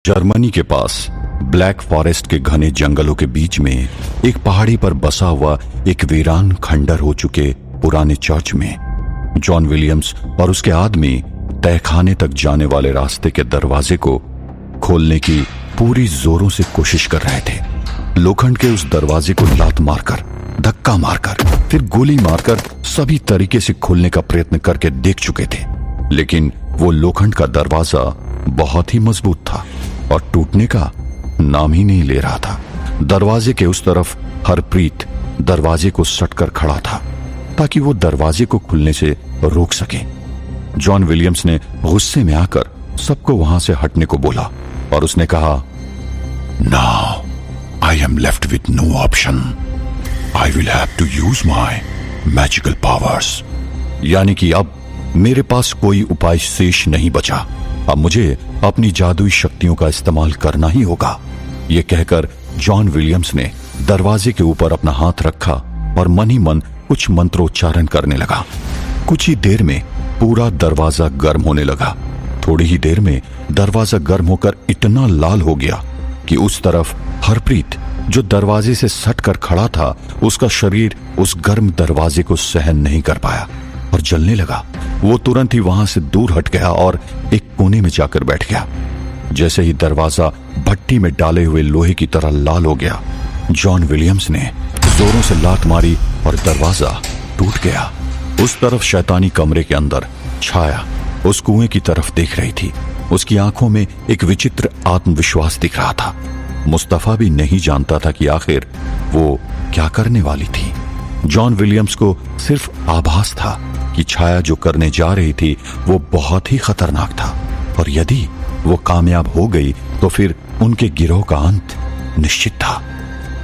Germany के पास black forest के घने जंगलों के बीच में एक पहाड़ी पर बसा हुआ एक वीरान खंडर हो चुके पुराने चर्च में जॉन विलियम्स और उसके आदमी तहखाने तक जाने वाले रास्ते के दरवाजे को खोलने की पूरी जोरों से कोशिश कर रहे थे। लोखंड के उस दरवाजे को लात मारकर, धक्का मारकर, फिर गोली मारकर सभी तरीके से खोलने का प्रयत्न करके देख चुके थे, लेकिन वो लोखंड का दरवाजा बहुत ही मजबूत था और टूटने का नाम ही नहीं ले रहा था। दरवाजे के उस तरफ हरप्रीत दरवाजे को सटकर खड़ा था ताकि वो दरवाजे को खुलने से रोक सके। जॉन विलियम्स ने गुस्से में आकर सबको वहां से हटने को बोला और उसने कहा, now I am left with no option, I will have to use my magical powers. यानी कि अब मेरे पास कोई उपाय शेष नहीं बचा, अब मुझे अपनी जादुई शक्तियों का इस्तेमाल करना ही होगा। यह कहकर जॉन विलियम्स ने दरवाजे के ऊपर अपना हाथ रखा और मन ही मन कुछ मंत्रोच्चारण करने लगा। कुछ ही देर में पूरा दरवाजा गर्म होने लगा। थोड़ी ही देर में दरवाजा गर्म होकर इतना लाल हो गया कि उस तरफ हरप्रीत जो दरवाजे से सटकर खड़ा था, उसका शरीर उस गर्म दरवाजे को सहन नहीं कर पाया और जलने लगा। वो तुरंत ही वहां से दूर हट गया और एक कोने में जाकर बैठ गया। जैसे ही दरवाजा भट्टी में डाले हुए लोहे की तरह लाल हो गया, जॉन विलियम्स ने जोरों से लात मारी और दरवाजा टूट गया। उस तरफ शैतानी कमरे के अंदर छाया उस कुएं की तरफ देख रही थी। उसकी आंखों में एक विचित्र आत्मविश्वास दिख रहा था। मुस्तफा भी नहीं जानता था कि आखिर वो क्या करने वाली थी। जॉन विलियम्स को सिर्फ आभास था कि छाया जो करने जा रही थी वो बहुत ही खतरनाक था और यदि वो कामयाब हो गई तो फिर उनके गिरोह का अंत निश्चित था।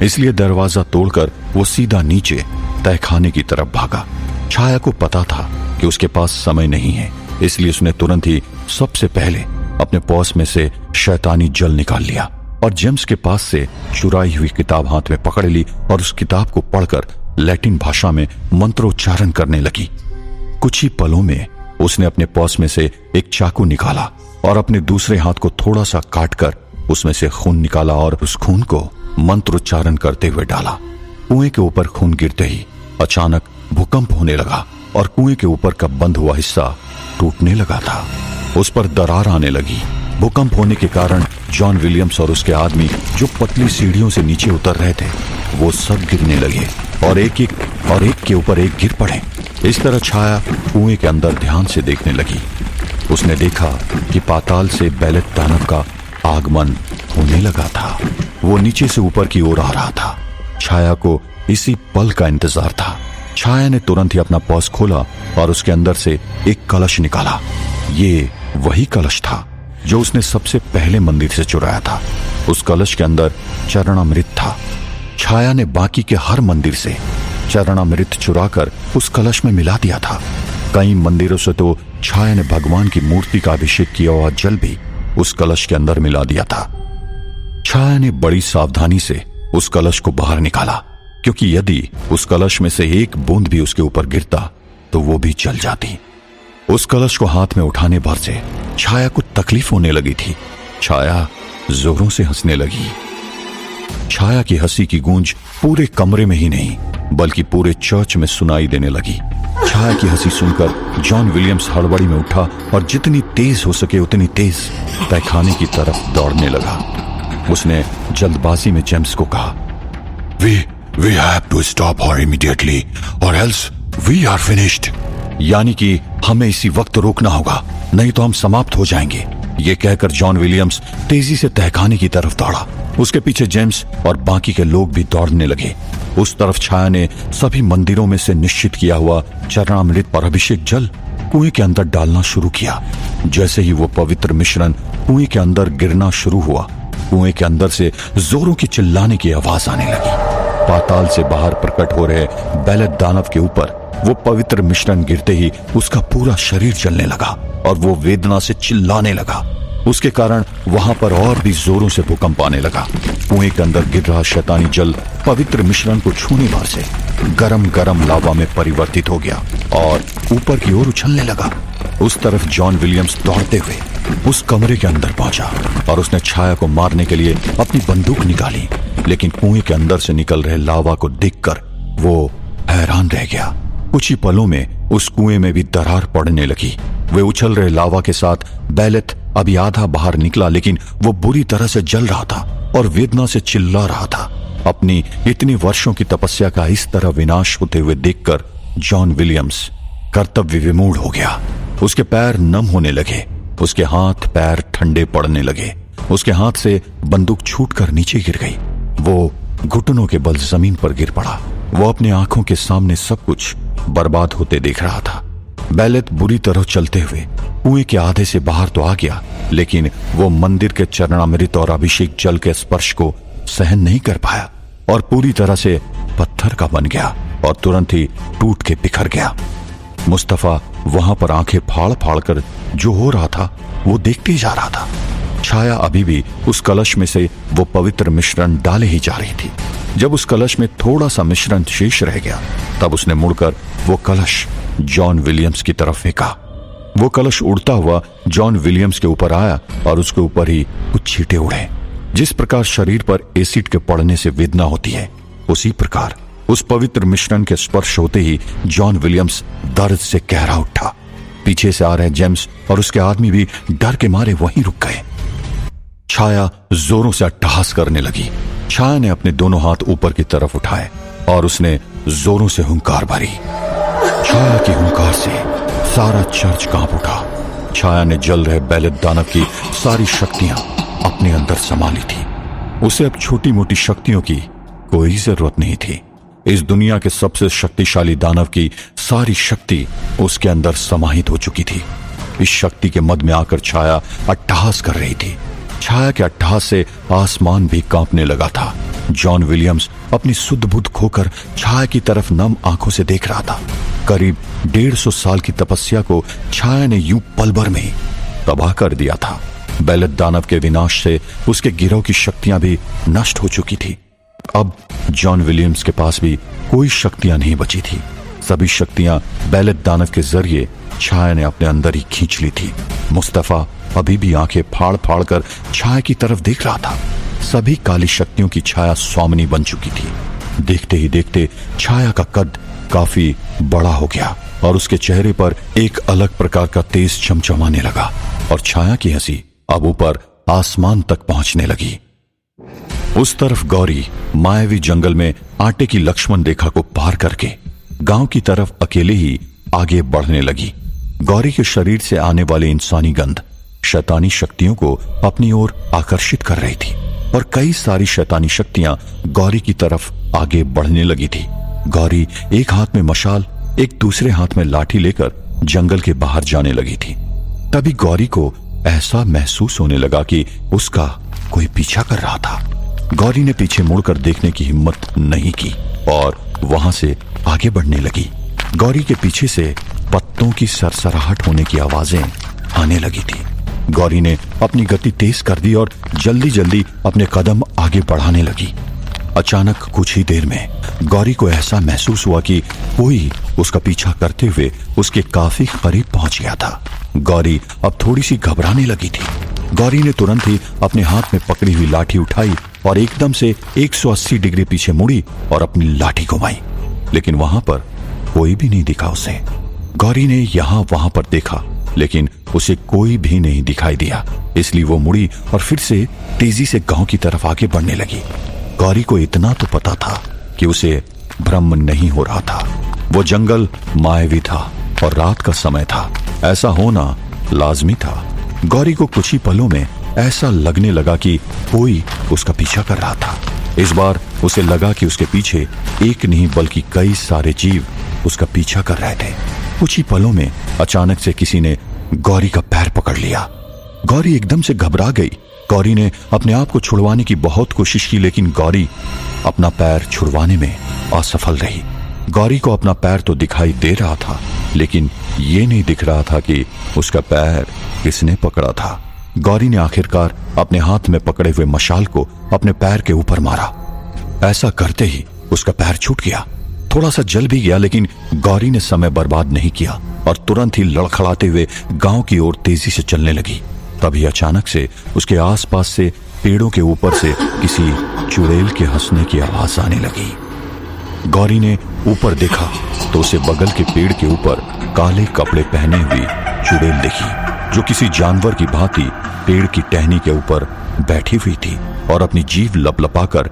इसलिए दरवाजा तोड़कर वो सीधा नीचे तहखाने की तरफ भागा। छाया को पता था कि उसके पास समय नहीं है, इसलिए उसने तुरंत ही सबसे पहले अपने पर्स में से शैतानी जल निकाल लिया और जेम्स के पास से चुराई हुई किताब हाथ में पकड़ ली और उस किताब को पढ़कर लैटिन भाषा में मंत्रोच्चारण करने लगी। कुछ ही पलों में उसने अपने पर्स में से एक चाकू निकाला और अपने दूसरे हाथ को थोड़ा सा काटकर उसमें से खून निकाला और उस खून को मंत्रोच्चारण करते हुए डाला। कुएं के ऊपर खून गिरते ही अचानक भूकंप होने लगा और कुएं के ऊपर का बंद हुआ हिस्सा टूटने लगा था। उस पर दरार आने लगी। भूकंप होने के कारण जॉन विलियम्स और उसके आदमी जो पतली सीढ़ियों से नीचे उतर रहे थे वो सब गिरने लगे और एक के ऊपर एक गिर पड़े। इस तरह छाया कुएं के अंदर ध्यान से देखने लगी। उसने देखा कि पाताल से बेलेट दानव का आगमन होने लगा था। वो नीचे से ऊपर की ओर आ रहा था। छाया को इसी पल का इंतजार था। छाया ने तुरंत ही अपना पर्स खोला और उसके अंदर से एक कलश निकाला। ये वही कलश था जो उसने सबसे पहले मंदिर से चुराया था। उस कलश के अंदर चरणामृत था। छाया ने बाकी के हर मंदिर से चरणामृत चुराकर उस कलश में मिला दिया था। कई मंदिरों से तो छाया ने भगवान की मूर्ति का अभिषेक किया हुआ जल भी उस कलश के अंदर मिला दिया था। छाया ने बड़ी सावधानी से उस कलश को बाहर निकाला, क्योंकि यदि उस कलश में से एक बूंद भी उसके ऊपर गिरता तो वो भी जल जाती। उस कलश को हाथ में उठाने भर से छाया को तकलीफ होने लगी थी। छाया जोरों से हंसने लगी। छाया की हंसी की गूंज पूरे कमरे में ही नहीं बल्कि पूरे चर्च में सुनाई देने लगी। छाया की हंसी सुनकर जॉन विलियम्स हड़बड़ी में उठा और जितनी तेज हो सके उतनी तेज तहखाने की तरफ दौड़ने लगा। उसने जल्दबाजी में जेम्स को कहा, We have to stop her immediately or else we are finished. यानी कि हमें इसी वक्त रोकना होगा, नहीं तो हम समाप्त हो जाएंगे। ये कहकर जॉन विलियम्स तेजी से तहखाने की तरफ दौड़ा। उसके पीछे जेम्स और बाकी के लोग भी दौड़ने लगे। उस तरफ छाया ने सभी मंदिरों में से निश्चित किया हुआ चरणामृत और अभिषेक जल कुएं के अंदर डालना शुरू किया। जैसे ही वो पवित्र मिश्रण कुएं के अंदर गिरना शुरू हुआ, कुएं के अंदर से जोरों की चिल्लाने की आवाज आने लगी। पाताल से बाहर प्रकट हो रहे बेलेट दानव के ऊपर वो पवित्र मिश्रण गिरते ही उसका पूरा शरीर जलने लगा और वो वेदना से चिल्लाने लगा। उसके कारण वहां पर और भी जोरों से भूकंप आने लगा। कुएं के अंदर गिर रहा शैतानी जल पवित्र मिश्रण को छूने भर से गरम गरम लावा में परिवर्तित हो गया और ऊपर की ओर उछलने लगा। उस तरफ जॉन विलियम्स दौड़ते हुए उस कमरे के अंदर पहुंचा और उसने छाया को मारने के लिए अपनी बंदूक निकाली, लेकिन कुएं के अंदर से निकल रहे लावा को देखकर वो हैरान रह गया। कुछ ही पलों में उस कुएं में भी दरार पड़ने लगी। वे उछल रहे लावा के साथ बेलेथ अभी आधा बाहर निकला, लेकिन वो बुरी तरह से जल रहा था और वेदना से चिल्ला रहा था। अपनी इतनी वर्षों की तपस्या का इस तरह विनाश होते हुए देखकर जॉन विलियम्स कर्तव्य विमूढ़ हो गया। उसके पैर नम होने लगे, उसके हाथ पैर ठंडे पड़ने लगे, उसके हाथ से बंदूक छूटकर नीचे गिर गई। वो घुटनों के बल जमीन पर गिर पड़ा। वो अपने आंखों के सामने सब कुछ बर्बाद होते देख रहा था। बेलेथ बुरी तरह चलते हुए कुएं के आधे से बाहर तो आ गया, लेकिन वो मंदिर के चरणामृत और अभिषेक जल के स्पर्श को सहन नहीं कर पाया और पूरी तरह से पत्थर का बन गया और तुरंत ही टूट के बिखर गया। मुस्तफा वहां पर आंखें फाड़ फाड़ कर जो हो रहा था वो देखते ही जा रहा था। छाया अभी भी उस कलश में से वो पवित्र मिश्रण डाले ही जा रही थी। जब उस कलश में थोड़ा सा मिश्रण शेष रह गया, तब उसने मुड़कर वो कलश जॉन विलियम्स की तरफ फेंका। वो कलश उड़ता हुआ जॉन विलियम्स के ऊपर आया और उसके ऊपर ही कुछ छींटे उड़े। जिस प्रकार शरीर पर एसिड के पड़ने से वेदना होती है, उसी प्रकार उस पवित्र मिश्रण के स्पर्श होते ही जॉन विलियम्स दर्द से कहरा उठा। पीछे से आ रहे जेम्स और उसके आदमी भी डर के मारे वहीं रुक गए। छाया जोरों से अट्टहास करने लगी। छाया ने अपने दोनों हाथ ऊपर की तरफ उठाए और उसने जोरों से हुंकार भरी। छाया की हुंकार से सारा चर्च कांप उठा। छाया ने जल रहे बेलेथ दानव की सारी शक्तियां अपने अंदर समा ली थी। उसे अब छोटी मोटी शक्तियों की कोई जरूरत नहीं थी। इस दुनिया के सबसे शक्तिशाली दानव की सारी शक्ति उसके अंदर समाहित हो चुकी थी। इस शक्ति के मद में आकर छाया अट्टहास कर रही थी। छाया के अट्टहास से आसमान भी कांपने लगा था। जॉन विलियम्स अपनी सुध बुध खोकर छाया की तरफ नम आंखों से देख रहा था। करीब 150 साल की तपस्या को छाया ने यूं पल भर में ही तबाह कर दिया था। बेलेथ दानव के विनाश से उसके गिरोह की शक्तियां भी नष्ट हो चुकी थी। अब जॉन विलियम्स के पास भी कोई शक्तियां नहीं बची थी। सभी शक्तियां बेलेथ दानव के जरिए छाया ने अपने अंदर ही खींच ली थी। मुस्तफा अभी भी आंखें फाड़ फाड़ कर छाया की तरफ देख रहा था। सभी काली शक्तियों की छाया स्वामिनी बन चुकी थी। देखते ही देखते छाया का कद काफी बड़ा हो गया और उसके चेहरे पर एक अलग प्रकार का तेज चमचमाने लगा और छाया की हंसी अब ऊपर आसमान तक पहुंचने लगी। उस तरफ गौरी मायावी जंगल में आटे की लक्ष्मण रेखा को पार करके गांव की तरफ अकेले ही आगे बढ़ने लगी। गौरी के शरीर से आने वाले इंसानी गंध शैतानी शक्तियों को अपनी ओर आकर्षित कर रही थी और कई सारी शैतानी शक्तियां गौरी की तरफ आगे बढ़ने लगी थी। गौरी एक हाथ में मशाल, एक दूसरे हाथ में लाठी लेकर जंगल के बाहर जाने लगी थी। तभी गौरी को ऐसा महसूस होने लगा कि उसका कोई पीछा कर रहा था। गौरी ने पीछे मुड़कर देखने की हिम्मत नहीं की और वहां से आगे बढ़ने लगी। गौरी के पीछे से पत्तों की सरसराहट होने की आवाजें आने लगी थी। गौरी ने अपनी गति तेज कर दी और जल्दी जल्दी अपने कदम आगे बढ़ाने लगी। अचानक कुछ ही देर में गौरी को ऐसा महसूस हुआ कि कोई उसका पीछा करते हुए उसके काफी करीब पहुंच गया था। गौरी अब थोड़ी सी घबराने लगी थी। गौरी ने तुरंत ही अपने हाथ में पकड़ी हुई लाठी उठाई और एकदम से 180 डिग्री पीछे मुड़ी और अपनी लाठी घुमाई, लेकिन वहां पर कोई भी नहीं दिखा उसे। गौरी ने यहां वहां पर देखा, लेकिन उसे कोई भी नहीं दिखाई दिया। इसलिए वो मुड़ी और फिर से तेजी से गांव की तरफ आगे बढ़ने लगी। गौरी को इतना तो पता था कि उसे भ्रम नहीं हो रहा था। वो जंगल मायावी था और रात का समय था। ऐसा होना लाजमी था। गौरी को कुछ ही पलों में ऐसा लगने लगा कि कोई उसका पीछा कर रहा था। इस बार उसे लगा कि उसके पीछे एक नहीं बल्कि कई सारे जीव उसका पीछा कर रहे थे। कुछ ही पलों में अचानक से किसी ने गौरी का पैर पकड़ लिया। गौरी एकदम से घबरा गई। गौरी ने अपने आप को छुड़वाने की बहुत कोशिश की, लेकिन गौरी अपना पैर छुड़वाने में असफल रही। गौरी को अपना पैर तो दिखाई दे रहा था, लेकिन ये नहीं दिख रहा था कि उसका पैर किसने पकड़ा था। गौरी ने आखिरकार अपने हाथ में पकड़े हुए मशाल को अपने पैर के ऊपर मारा। ऐसा करते ही उसका पैर छूट गया। थोड़ा सा जल भी गया, लेकिन गौरी ने समय बर्बाद नहीं किया और तुरंत ही लड़खड़ाते हुए गांव की ओर तेजी से चलने लगी। तभी अचानक से उसके आसपास से पेड़ों के ऊपर से किसी चुड़ैल के हंसने की आवाज आने लगी। गौरी ने ऊपर देखा तो उसे बगल के पेड़ के ऊपर काले कपड़े पहने हुई चुड़ैल दिखी, जो किसी जानवर की भांति पेड़ की टहनी के ऊपर बैठी हुई थी और अपनी जीभ लपलपाकर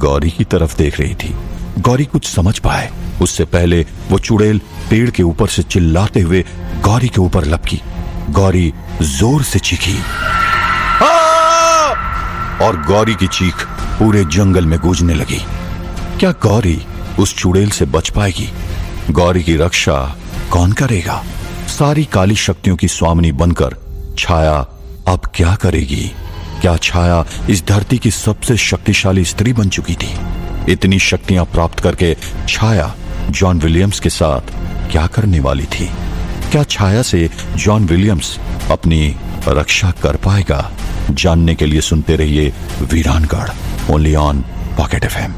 गौरी की तरफ देख रही थी। गौरी कुछ समझ पाए उससे पहले वो चुड़ैल पेड़ के ऊपर से चिल्लाते हुए गौरी के ऊपर लपकी। गौरी जोर से चीखी और गौरी की चीख पूरे जंगल में गूंजने लगी। क्या गौरी उस चुड़ैल से बच पाएगी? गौरी की रक्षा कौन करेगा? सारी काली शक्तियों की स्वामिनी बनकर छाया अब क्या करेगी? क्या छाया इस धरती की सबसे शक्तिशाली स्त्री बन चुकी थी? इतनी शक्तियां प्राप्त करके छाया जॉन विलियम्स के साथ क्या करने वाली थी? क्या छाया से जॉन विलियम्स अपनी रक्षा कर पाएगा? जानने के लिए सुनते रहिए वीरानगढ़, ओनली ऑन पॉकेट FM।